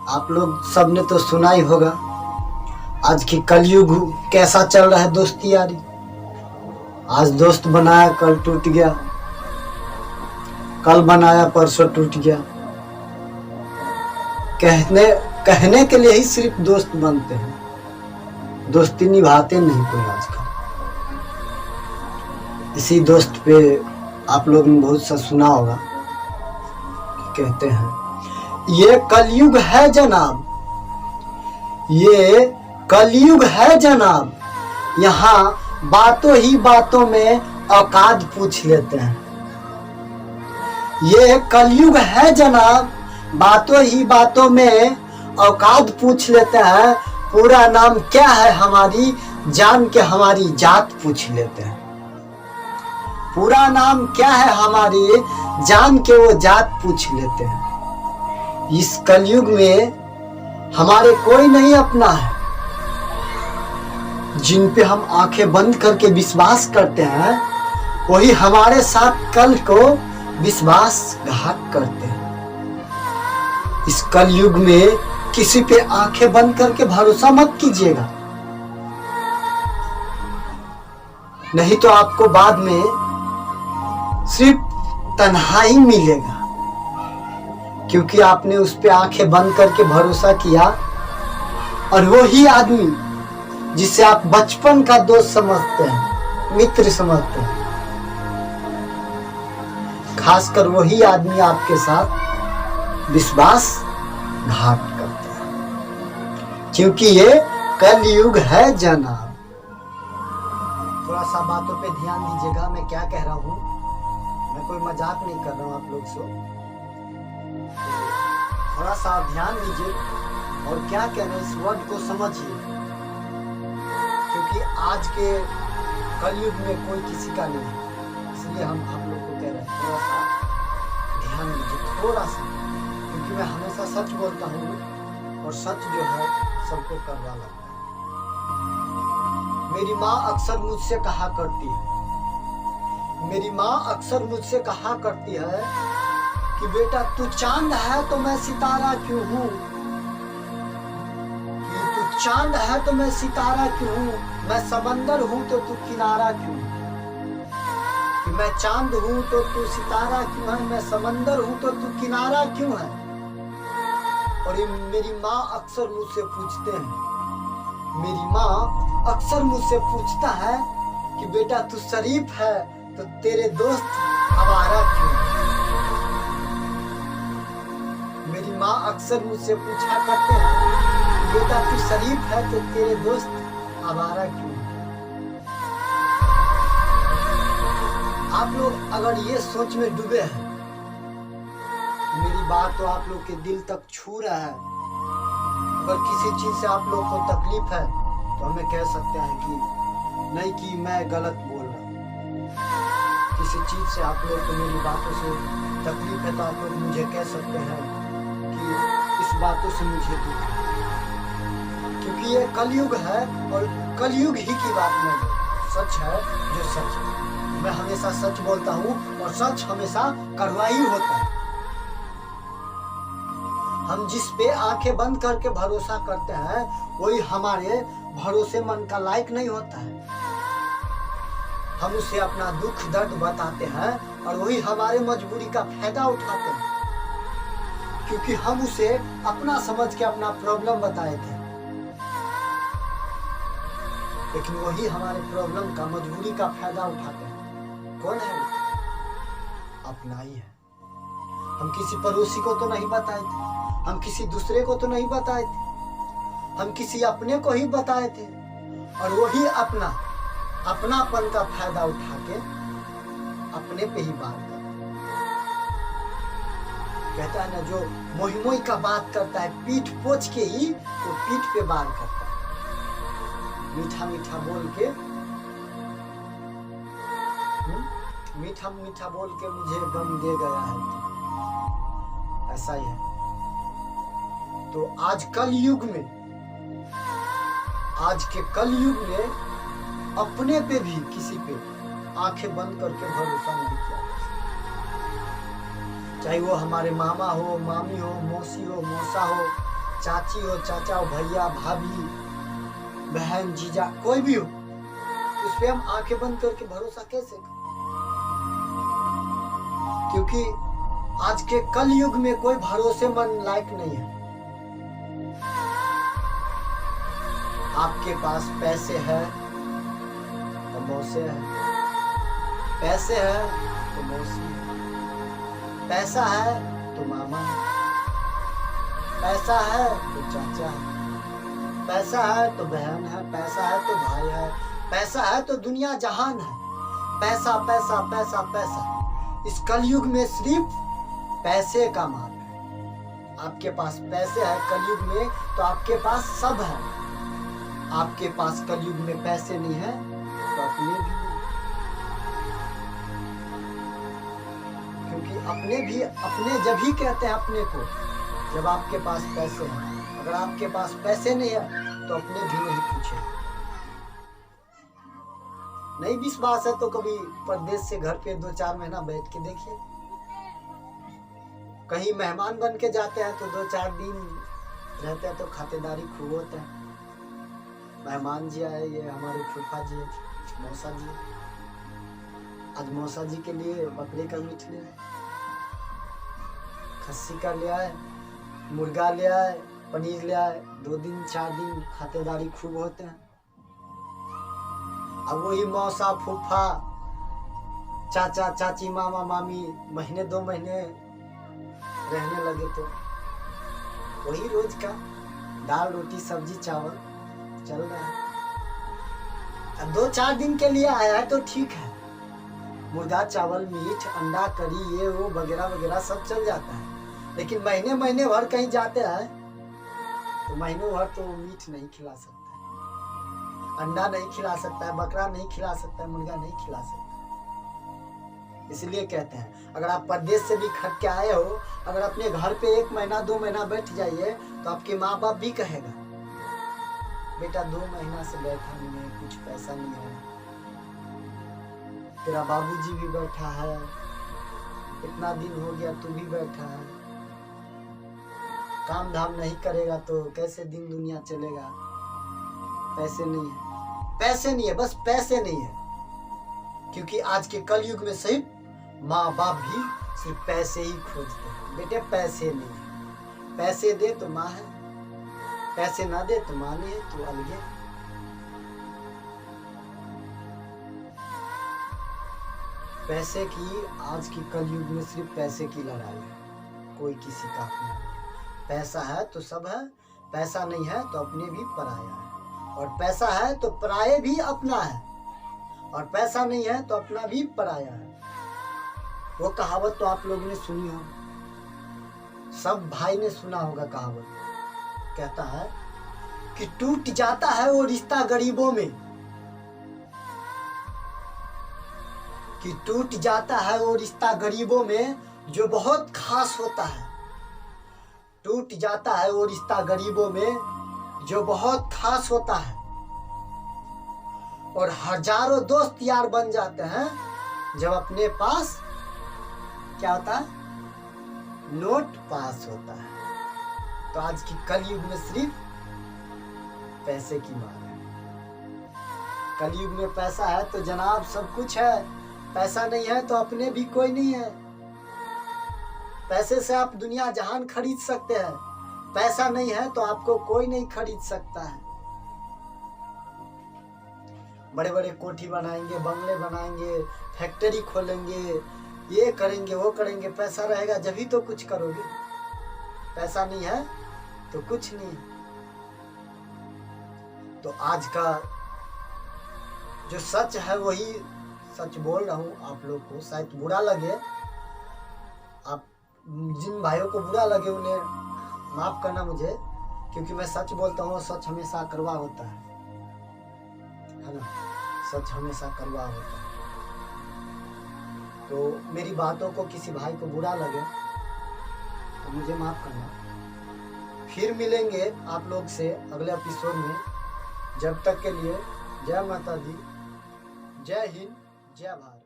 आप लोग सबने तो सुना ही होगा आज की कलयुग कैसा चल रहा है दोस्ती यारी। आज दोस्त बनाया कल टूट गया, कल बनाया परसों टूट गया। कहने के लिए ही सिर्फ दोस्त बनते हैं, दोस्ती निभाते नहीं कोई आजकल। इसी दोस्त पे आप लोग ने बहुत सा सुना होगा, कहते हैं ये कलयुग है जनाब, ये कलयुग है जनाब, यहाँ बातों ही बातों में औकात पूछ लेते हैं। ये कलयुग है जनाब, बातों ही बातों में औकात पूछ लेते हैं। पूरा नाम क्या है हमारी, जान के हमारी जात पूछ लेते हैं। पूरा नाम क्या है हमारी, जान के वो जात पूछ लेते हैं। इस कलयुग में हमारे कोई नहीं अपना है, जिन पे हम आंखें बंद करके विश्वास करते हैं वही हमारे साथ कल को विश्वासघात करते हैं। इस कलयुग में किसी पे आंखें बंद करके भरोसा मत कीजिएगा, नहीं तो आपको बाद में सिर्फ तन्हाई मिलेगा, क्योंकि आपने उस पे आंखें बंद करके भरोसा किया और वो ही आदमी जिसे आप बचपन का दोस्त समझते हैं, मित्र समझते हैं, खासकर वही आदमी आपके साथ विश्वासघात करते हैं, क्योंकि ये कलयुग है जनाब। थोड़ा सा बातों पे ध्यान दीजिएगा, मैं क्या कह रहा हूँ, मैं कोई मजाक नहीं कर रहा हूँ आप लोग से। थोड़ा सा ध्यान दीजिए और क्या कह रहे हैं इस वर्ड को समझिए, क्योंकि आज के कलयुग में कोई किसी का नहीं है, इसलिए हम आप लोग को कह रहे हैं थोड़ा सा ध्यान दीजिए, थोड़ा सा, क्योंकि मैं हमेशा सच बोलता हूँ और सच जो है सबको करवा लगता है। मेरी माँ अक्सर मुझसे कहा करती है, मेरी माँ अक्सर मुझसे कहा करती है कि बेटा तू चांद है तो मैं सितारा क्यों हूँ, कि तू चांद है तो मैं सितारा क्यों हूँ, मैं समंदर हूँ तो तू किनारा क्यों, कि मैं चांद हूँ तो तू सितारा क्यों है, मैं समंदर हूँ तो तू किनारा क्यों है। और ये मेरी माँ अक्सर मुझसे पूछते हैं, मेरी माँ अक्सर मुझसे पूछता है कि बेटा तू शरीफ है तो तेरे दोस्त आवारा क्यों। मेरी माँ अक्सर मुझसे पूछा करते हैं कि बेटा तू शरीफ है तो तेरे दोस्त आवारा क्यों। आप लोग अगर ये सोच में डूबे हैं, मेरी बात तो आप लोग के दिल तक छू रहा है, अगर किसी चीज से आप लोग को तकलीफ है तो हमें कह सकते हैं कि नहीं कि मैं गलत बोल रहा हूँ। किसी चीज से आप लोग को मेरी बातों से तकलीफ है तो आप लोग मुझे कह सकते हैं कि इस बातों से मुझे दुख है, क्योंकि ये कलयुग है और कलयुग ही की बात नहीं, सच है जो सच है। मैं हमेशा सच बोलता हूँ और सच हमेशा कड़वा ही होता है। हम जिस पे आंखें बंद करके भरोसा करते हैं वही हमारे भरोसेमंद का लायक नहीं होता है। हम उसे अपना दुख दर्द बताते हैं और वही हमारे मजबूरी का फायदा उठाते हैं, क्योंकि हम उसे अपना समझ के अपना प्रॉब्लम बताए थे, लेकिन वही हमारे प्रॉब्लम का मजबूरी का फायदा उठाते हैं। कौन है वो? अपना ही है। हम किसी पड़ोसी को तो नहीं बताए थे, हम किसी दूसरे को तो नहीं बताए थे, हम किसी अपने को ही बताए थे, और वही अपनापन का फायदा उठा के अपने पे ही बात करता है। कहता है ना, जो मोही मोही का बात करता है पीठ पोछ के ही तो पीठ पे बात करता है। मीठा मीठा बोल के मीठा बोल के मुझे गम दे गया है, ऐसा ही है। तो आज कलयुग में, आज के कलयुग में अपने पे भी किसी पे आंखें बंद करके भरोसा नहीं किया जा सकता। चाहे वो हमारे मामा हो, मामी हो, मौसी हो, मौसा हो, चाची हो, चाचा हो, भैया, भाभी, बहन, जीजा, कोई भी हो, उस पे हम आंखें बंद करके भरोसा कैसे करें? क्योंकि आज के कल युग में कोई भरोसेमंद लायक नहीं है। आपके पास पैसे है तो मौसे है, पैसे है तो मौसी है, पैसा है तो मामा है, पैसा है तो चाचा है, पैसा है तो बहन है, पैसा है तो भाई है, पैसा है तो दुनिया जहान है। पैसा पैसा पैसा पैसा, इस कलयुग में सिर्फ पैसे का माल है। आपके पास पैसे है कलयुग में तो आपके पास सब है। आपके पास कलयुग में पैसे नहीं है तो अपने भी नहीं, क्योंकि अपने जब ही कहते हैं अपने को जब आपके पास पैसे हैं। अगर आपके पास पैसे नहीं है तो अपने भी नहीं पूछे। नहीं विश्वास है तो कभी परदेश से घर पे 2-4 महीना बैठ के देखिए। कहीं मेहमान बन के जाते हैं तो 2-4 दिन रहते हैं तो खातेदारी खूब होता है। मेहमान जी आए, ये हमारे फूफा जी, मौसा जी, आज मौसा जी के लिए बकरे का मीट ले आए, खस्सी का ले आए, मुर्गा ले आए, पनीर ले आए। 2 दिन 4 दिन खातेदारी खूब होते हैं। अब वही मौसा, फूफा, चाचा, चाची, मामा, मामी महीने 2 महीने रहने लगे तो वही रोज का दाल रोटी सब्जी चावल चल रहा है। अब 2-4 दिन के लिए आया है तो ठीक है, मुर्गा चावल मीट अंडा करी ये वो वगैरह वगैरह सब चल जाता है। लेकिन महीने भर कहीं जाते हैं तो महीनों भर तो मीट नहीं खिला सकता है, अंडा नहीं खिला सकता है, बकरा नहीं खिला सकता है, मुर्गा नहीं खिला सकता। इसलिए कहते हैं अगर आप परदेश से भी खट के आए हो, अगर अपने घर पे 1 महीना 2 महीना बैठ जाइए तो आपके माँ बाप भी कहेगा बेटा 2 महीना से बैठा नहीं है, कुछ पैसा नहीं है। तेरा बाबूजी भी बैठा है, इतना दिन हो गया तू भी बैठा है, काम धाम नहीं करेगा तो कैसे दिन दुनिया चलेगा। पैसे नहीं है, पैसे नहीं है, बस पैसे नहीं है। क्योंकि आज के कलयुग में सिर्फ माँ बाप भी सिर्फ पैसे ही खोजते हैं। बेटे पैसे नहीं है, पैसे दे तो माँ है, पैसे ना दे तो माँ नहीं है, तो अलगे। पैसे की आज की कलयुग में सिर्फ पैसे की लड़ाई है, कोई किसी का अपना नहीं। पैसा है तो सब है, पैसा नहीं है तो अपने भी पराया है, और पैसा है तो पराये भी अपना है, और पैसा नहीं है तो अपना भी पराया है। वो कहावत तो आप लोगों ने सुनी हो, सब भाई ने सुना होगा। कहावत कहता है कि टूट जाता है वो रिश्ता गरीबों में, कि टूट जाता है वो रिश्ता गरीबों में जो बहुत खास होता है। टूट जाता है वो रिश्ता गरीबों में जो बहुत खास होता है, और हजारों दोस्त यार बन जाते हैं जब अपने पास क्या होता है, नोट पास होता है। तो आज की कलयुग में सिर्फ पैसे की मार है। कलयुग में पैसा है तो जनाब सब कुछ है, पैसा नहीं है तो अपने भी कोई नहीं है। पैसे से आप दुनिया जहान खरीद सकते हैं, पैसा नहीं है तो आपको कोई नहीं खरीद सकता है। बड़े बड़े कोठी बनाएंगे, बंगले बनाएंगे, फैक्ट्री खोलेंगे, ये करेंगे वो करेंगे, पैसा रहेगा जब ही तो कुछ करोगे। पैसा नहीं है तो कुछ नहीं। तो आज का जो सच है वही सच बोल रहा हूँ आप लोग को। शायद बुरा लगे, आप जिन भाइयों को बुरा लगे उन्हें माफ करना मुझे, क्योंकि मैं सच बोलता हूँ। सच हमेशा कड़वा होता है ना, सच हमेशा कड़वा होता है। तो मेरी बातों को किसी भाई को बुरा लगे तो मुझे माफ करना। फिर मिलेंगे आप लोग से अगले एपिसोड में। जब तक के लिए जय माता दी, जय हिंद, जय भारत।